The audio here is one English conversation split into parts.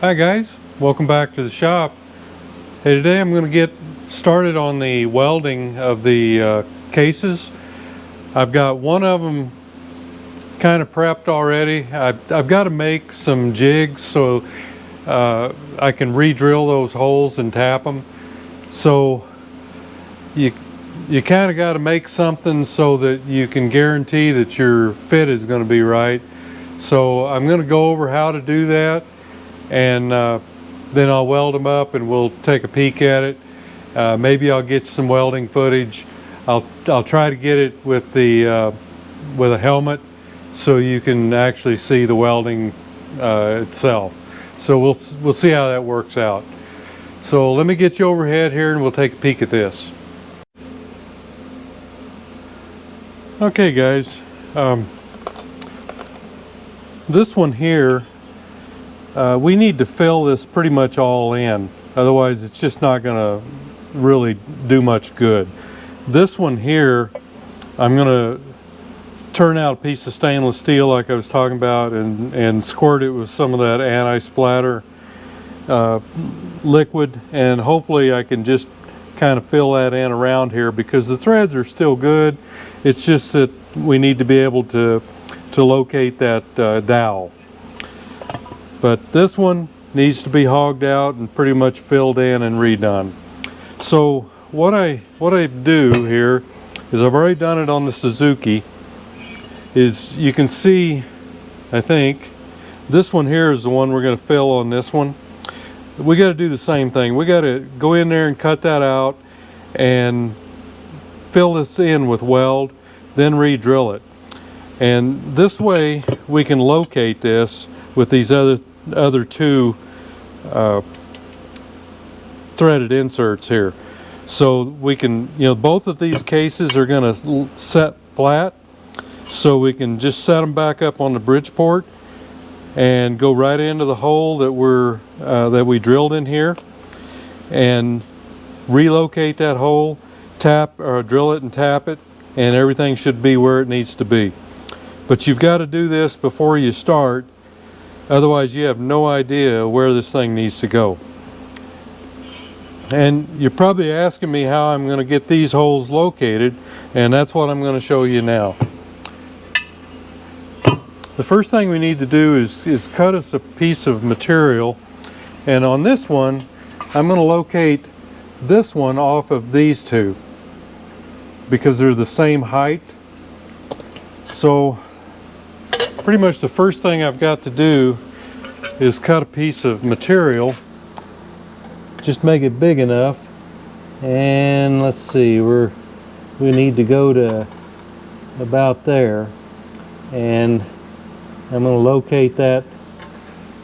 Hi guys, welcome back to the shop. Hey, today I'm going to get started on the welding of the cases. I've got one of them kind of prepped already. I've got to make some jigs so I can re-drill those holes and tap them. So you kind of got to make something so that you can guarantee that your fit is going to be right. So I'm going to go over how to do that, and then I'll weld them up and we'll take a peek at it. Maybe I'll get some welding footage. I'll try to get it with the with a helmet so you can actually see the welding itself. So we'll see how that works out. So let me get you overhead here and we'll take a peek at this. Okay guys, this one here, we need to fill this pretty much all in, otherwise it's just not going to really do much good. This one here, I'm going to turn out a piece of stainless steel like I was talking about and squirt it with some of that anti-splatter liquid, and hopefully I can just kind of fill that in around here because the threads are still good. It's just that we need to be able to locate that dowel. But this one needs to be hogged out and pretty much filled in and redone. So what I do here is, I've already done it on the Suzuki, is you can see, I think, this one here is the one we're going to fill on this one. We got to do the same thing. We got to go in there and cut that out and fill this in with weld, then re-drill it. And this way we can locate this with these other two threaded inserts here. So we can, both of these cases are going to set flat, so we can just set them back up on the Bridgeport and go right into the hole that we drilled in here, and relocate that hole, tap or drill it and tap it, and everything should be where it needs to be. But you've got to do this before you start, otherwise you have no idea where this thing needs to go. And you're probably asking me how I'm going to get these holes located, and that's what I'm going to show you now. The first thing we need to do is cut us a piece of material, and on this one I'm going to locate this one off of these two because they're the same height. So pretty much the first thing I've got to do is cut a piece of material, just make it big enough, and let's see, we need to go to about there, and I'm going to locate that.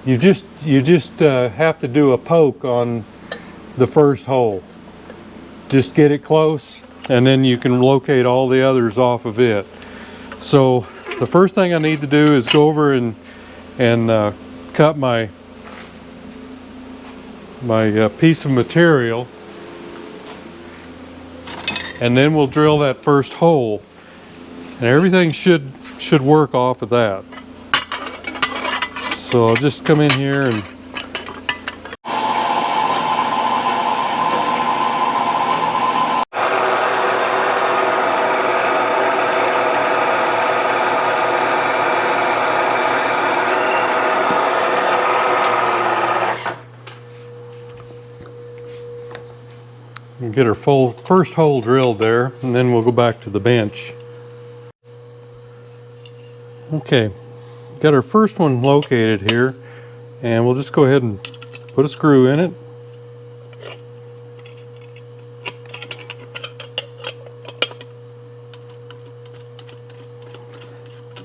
You just have to do a poke on the first hole. Just get it close, and then you can locate all the others off of it. So the first thing I need to do is go over and cut my piece of material, and then we'll drill that first hole, and everything should work off of that. So I'll just come in here and get our first hole drilled there, and then we'll go back to the bench. Okay, got our first one located here, and we'll just go ahead and put a screw in it.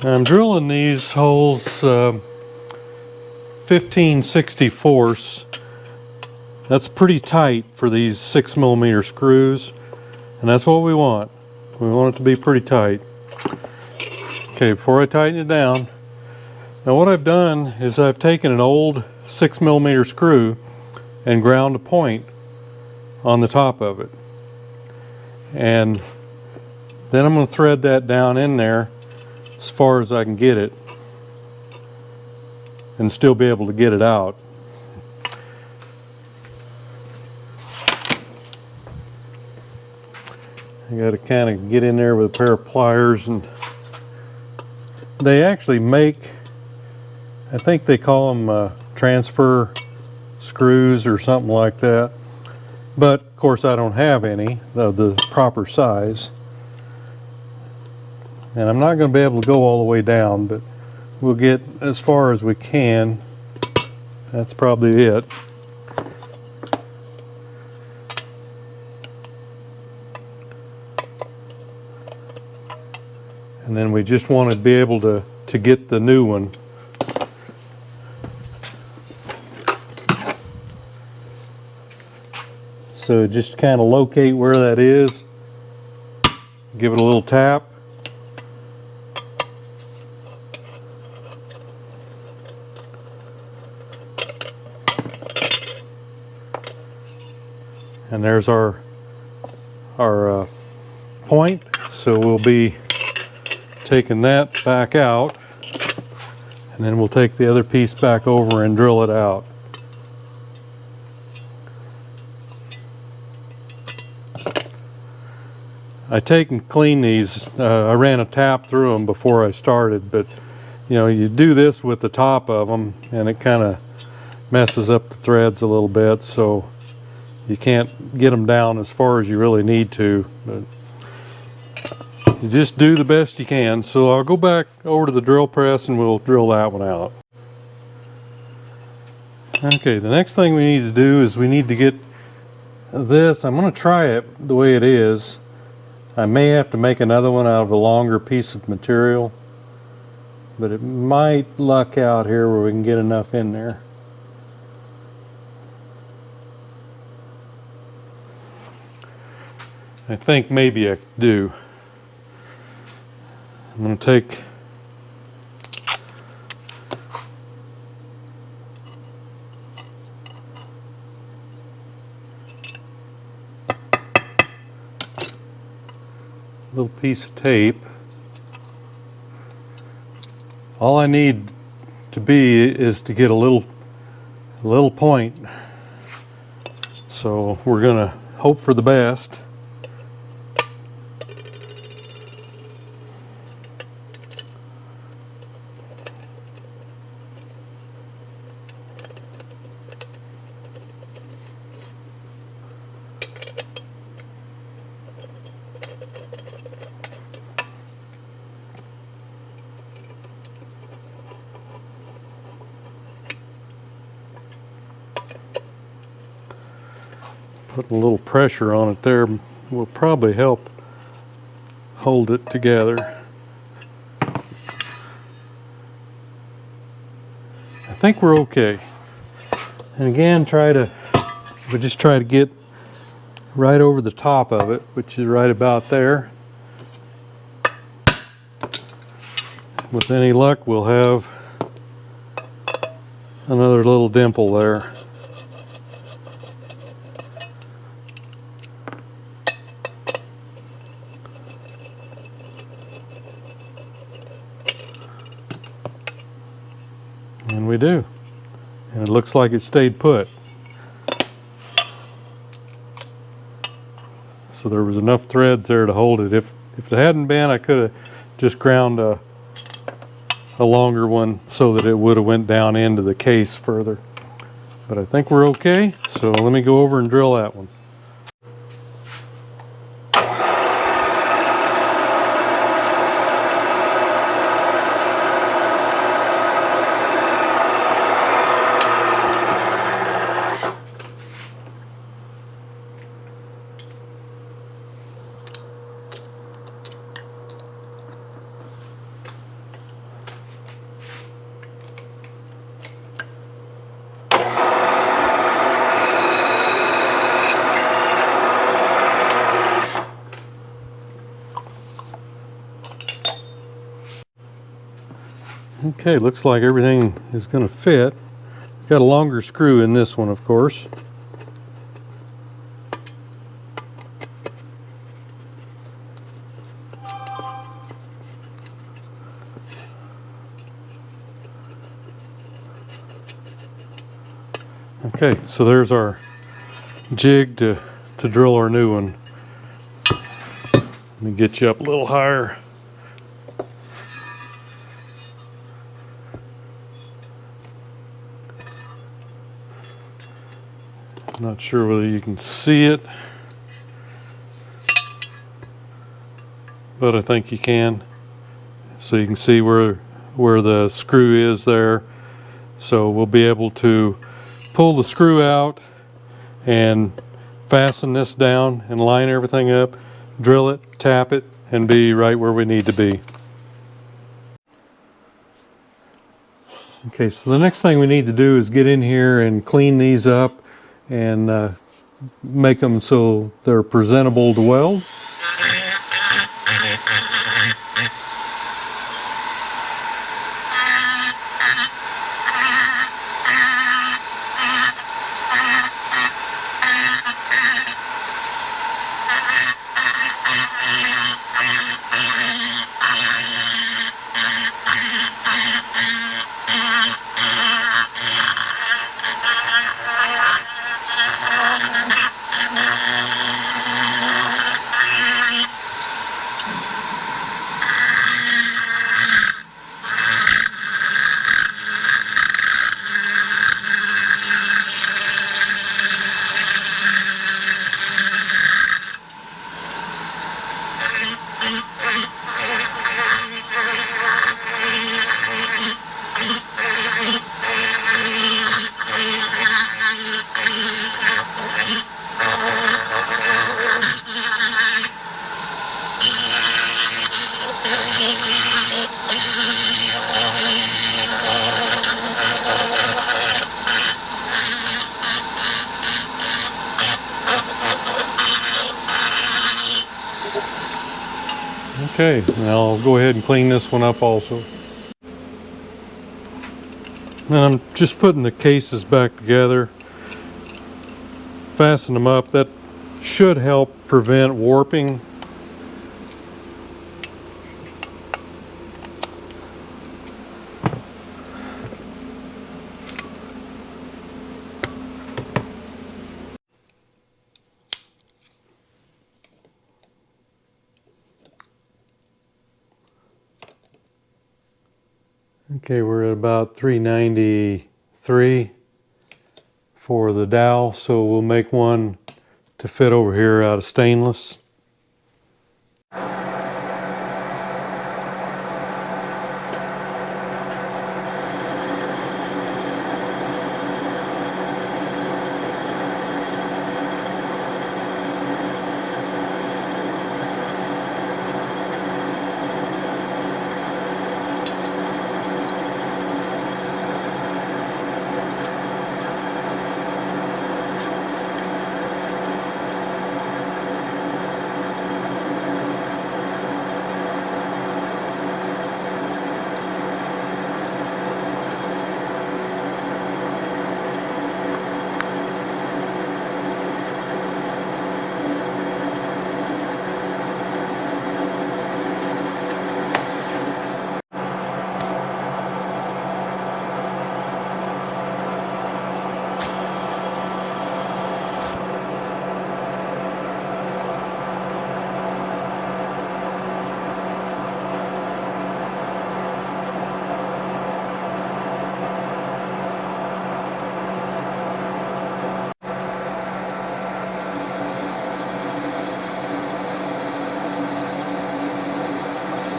I'm drilling these holes 15/64. That's pretty tight for these 6mm screws, and that's what we want. We want it to be pretty tight. Okay, before I tighten it down, now what I've done is I've taken an old 6mm screw and ground a point on the top of it. And then I'm going to thread that down in there as far as I can get it and still be able to get it out. I got to kind of get in there with a pair of pliers, and they actually make, I think they call them transfer screws or something like that. But of course I don't have any of the proper size. And I'm not going to be able to go all the way down, but we'll get as far as we can. That's probably it. And then we just want to be able to get the new one. So just kind of locate where that is. Give it a little tap. And there's our point. So we'll be taking that back out, and then we'll take the other piece back over and drill it out. I take and clean these. I ran a tap through them before I started, but you know, you do this with the top of them and it kind of messes up the threads a little bit, so you can't get them down as far as you really need to, but you just do the best you can. So I'll go back over to the drill press and we'll drill that one out. Okay, the next thing we need to do is we need to get this. I'm going to try it the way it is. I may have to make another one out of a longer piece of material, but it might luck out here where we can get enough in there. I think maybe I do. I'm going to take a little piece of tape. All I need to be is to get a little point. So we're going to hope for the best. Put a little pressure on it there will probably help hold it together. I think we're okay. And again, we just try to get right over the top of it, which is right about there. With any luck, we'll have another little dimple there. And we do. And it looks like it stayed put. So there was enough threads there to hold it. If it hadn't been, I could have just ground a longer one so that it would have went down into the case further. But I think we're okay. So let me go over and drill that one. Okay, looks like everything is going to fit. Got a longer screw in this one, of course. Okay, so there's our jig to drill our new one. Let me get you up a little higher. Not sure whether you can see it, but I think you can. So you can see where the screw is there. So we'll be able to pull the screw out and fasten this down and line everything up, drill it, tap it, and be right where we need to be. Okay, so the next thing we need to do is get in here and clean these up and make them so they're presentable to weld. Okay, now I'll go ahead and clean this one up also. And I'm just putting the cases back together. Fasten them up. That should help prevent warping. Okay, we're at about 393 for the dowel, so we'll make one to fit over here out of stainless.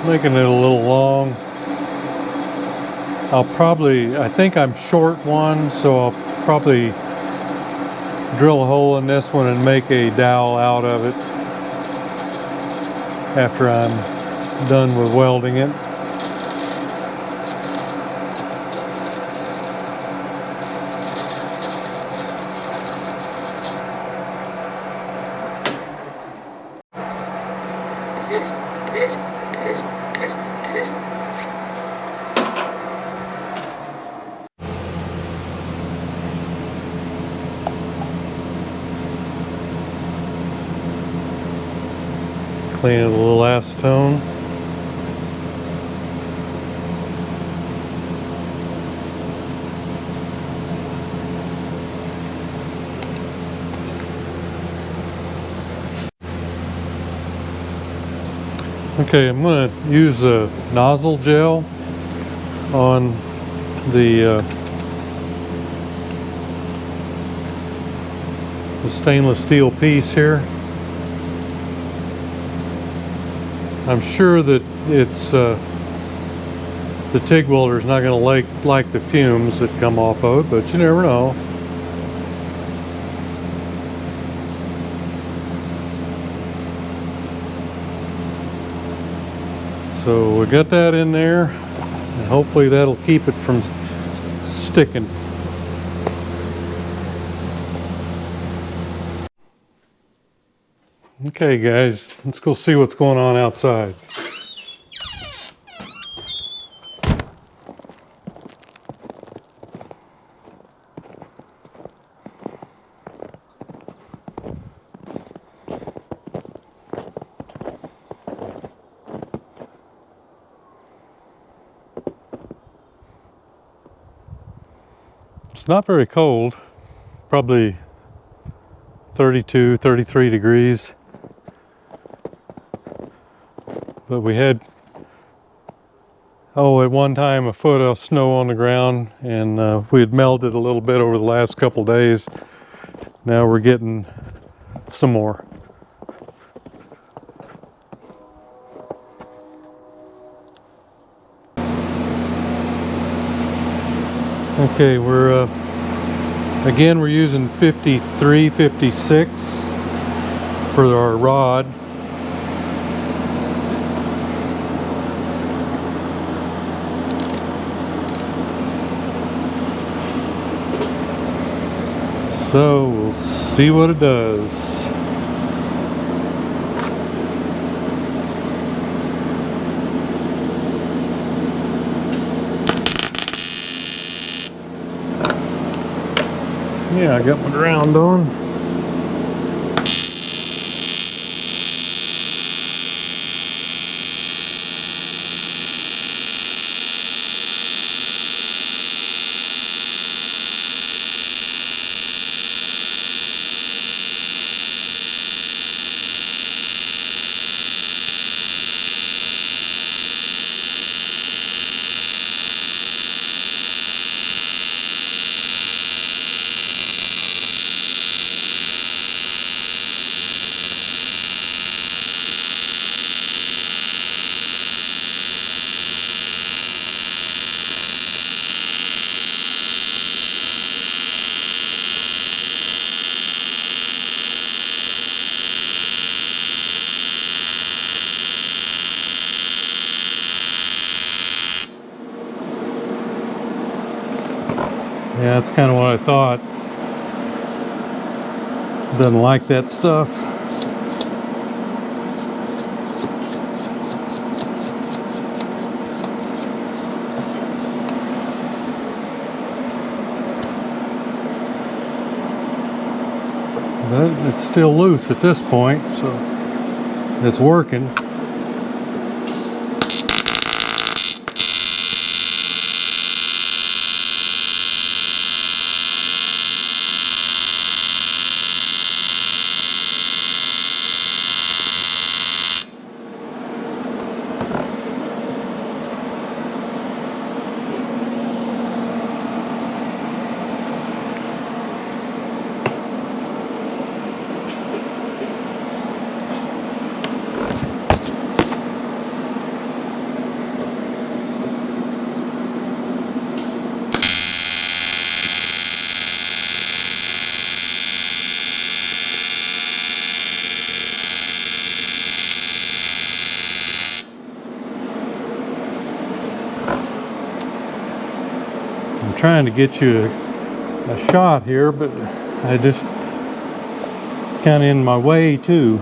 Making it a little long. I think I'm short one, so I'll probably drill a hole in this one and make a dowel out of it after I'm done with welding it. Clean it a little acetone. Okay, I'm going to use a nozzle gel on the stainless steel piece here. I'm sure that it's the TIG welder is not going to like the fumes that come off of it, but you never know. So we got that in there, and hopefully that'll keep it from sticking. Okay guys, let's go see what's going on outside. It's not very cold, probably 32, 33 degrees. But we had, at one time a foot of snow on the ground, and we had melted a little bit over the last couple days. Now we're getting some more. Okay, we're using 53, 56 for our rod. So we'll see what it does. Yeah, I got my ground on. Yeah, that's kind of what I thought. Doesn't like that stuff. But it's still loose at this point, so it's working. Trying to get you a shot here, but I just kind of in my way too.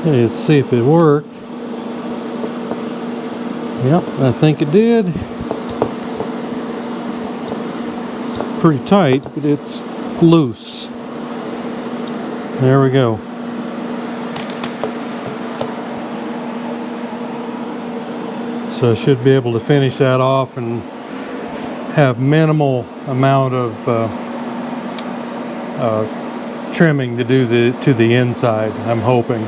Okay, let's see if it worked. Yep, I think it did. Pretty tight, but it's loose. There we go. So I should be able to finish that off and have minimal amount of trimming to do to the inside, I'm hoping.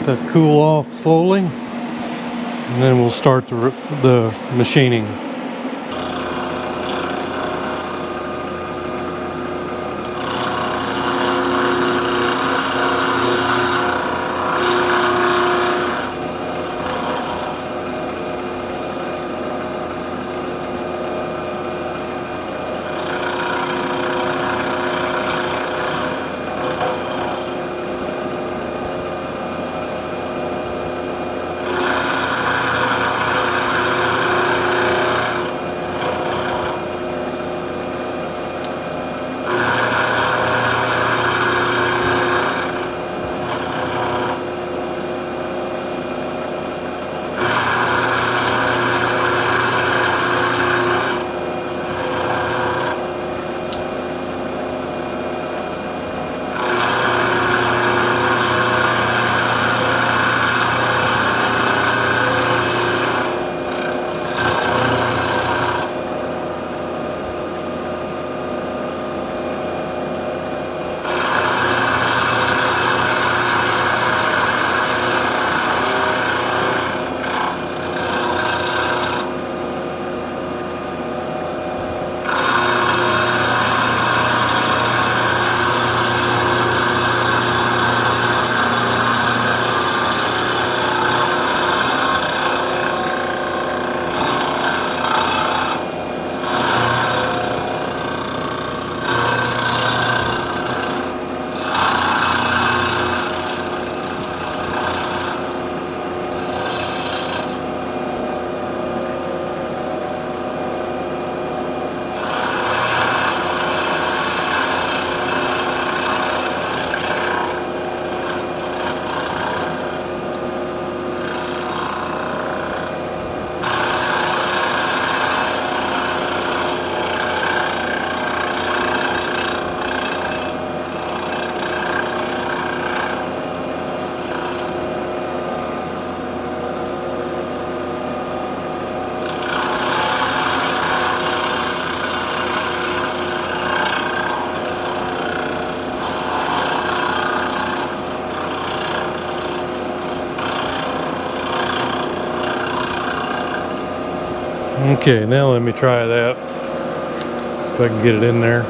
Let that cool off slowly, and then we'll start the machining. Okay, now let me try that. If I can get it in there.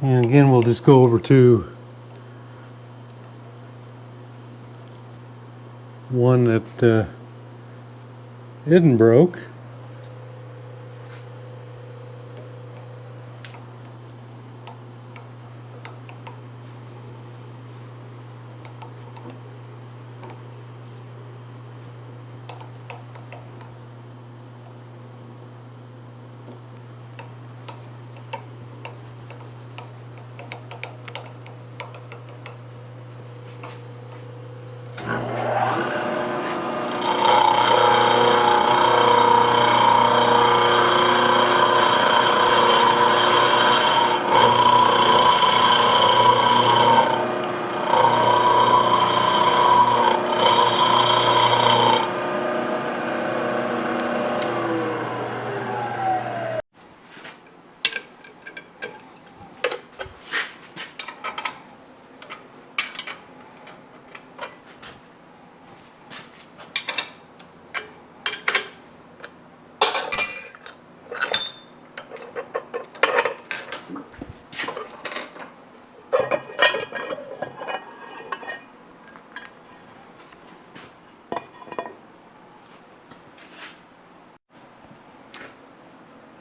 And again, we'll just go over to one that isn't broke.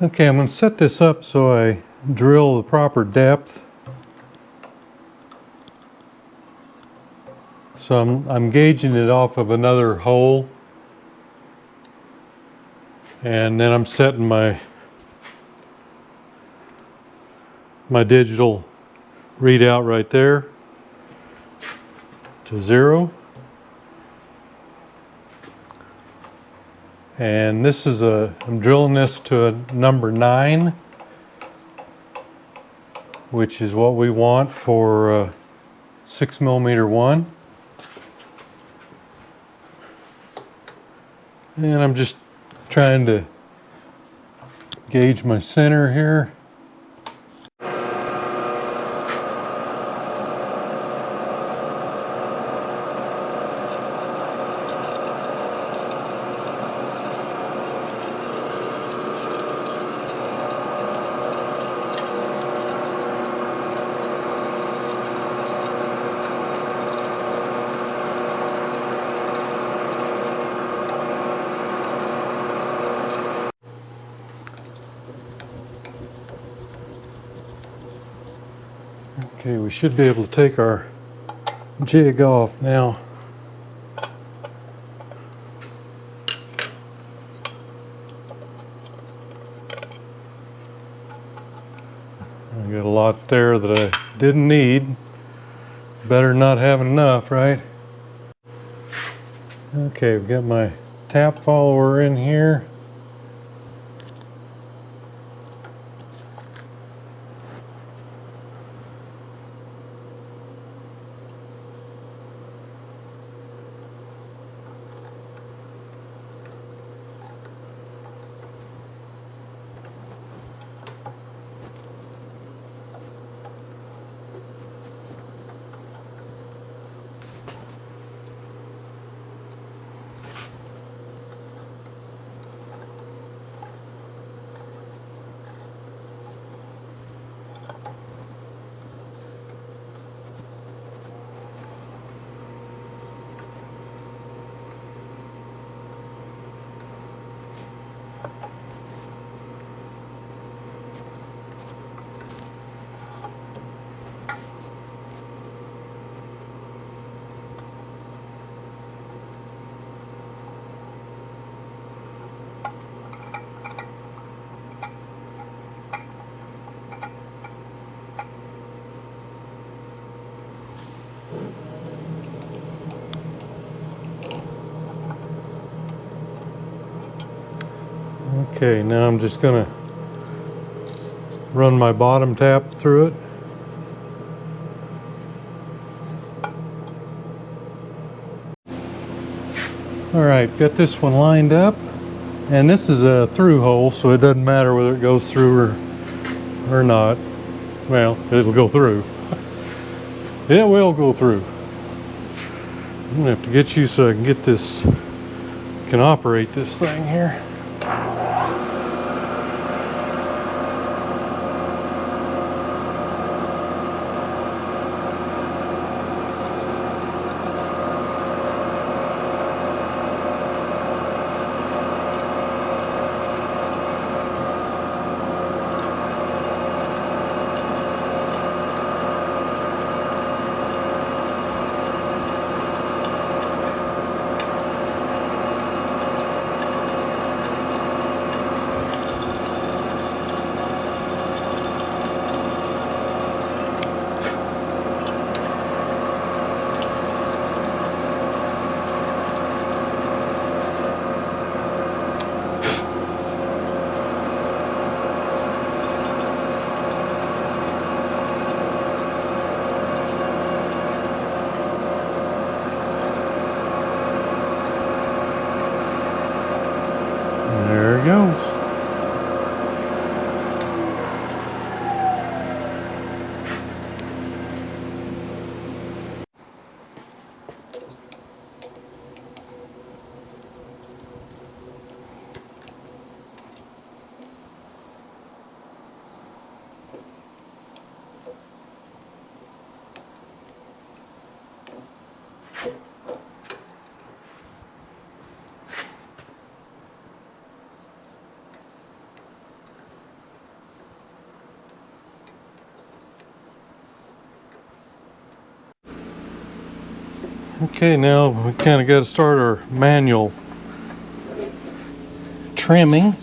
Okay, I'm going to set this up so I drill the proper depth. So I'm gauging it off of another hole. And then I'm setting my digital readout right there to 0. And this is I'm drilling this to a number 9, which is what we want for 6mm one. And I'm just trying to gauge my center here. Okay, we should be able to take our jig off now. I got a lot there that I didn't need. Better not having enough, right? Okay, we've got my tap follower in here. Okay, now I'm just gonna run my bottom tap through it. All right, got this one lined up, and this is a through hole, so it doesn't matter whether it goes through or not. Well, it'll go through. It will go through. I'm gonna have to get you so I can get this, can operate this thing here. There it goes. Okay, now we kind of got to start our manual trimming.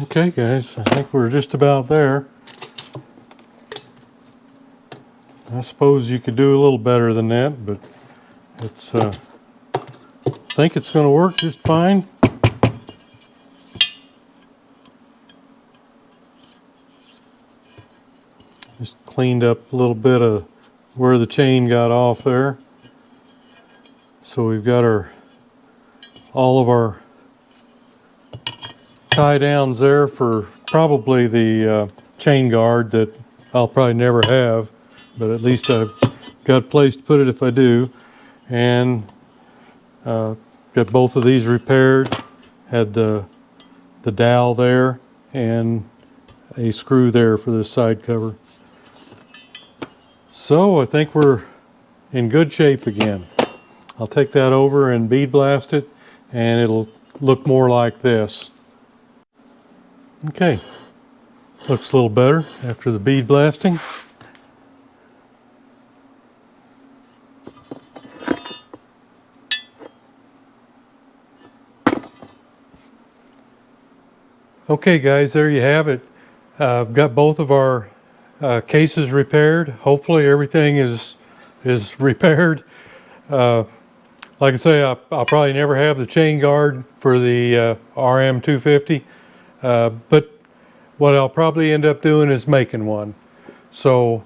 Okay guys, I think we're just about there. I suppose you could do a little better than that, but it's I think it's going to work just fine. Just cleaned up a little bit of where the chain got off there. So we've got all of our tie downs there for probably the chain guard that I'll probably never have, but at least I've got a place to put it if I do. And got both of these repaired. Had the dowel there and a screw there for the side cover. So I think we're in good shape again. I'll take that over and bead blast it, and it'll look more like this. Okay, looks a little better after the bead blasting. Okay guys, there you have it. I've got both of our cases repaired. Hopefully everything is repaired. Like I say, I'll probably never have the chain guard for the RM250, but what I'll probably end up doing is making one. So,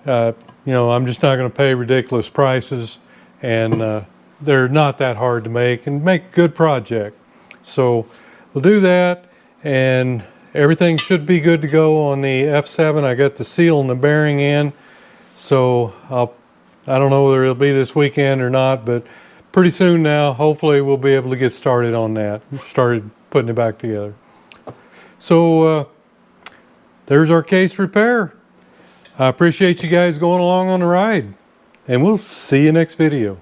you know, I'm just not going to pay ridiculous prices, and they're not that hard to make and make a good project. So we'll do that, and everything should be good to go on the F7. I got the seal and the bearing in, so I don't know whether it'll be this weekend or not, but pretty soon now, hopefully we'll be able to get started on that, started putting it back together. So there's our case repair. I appreciate you guys going along on the ride, and we'll see you next video.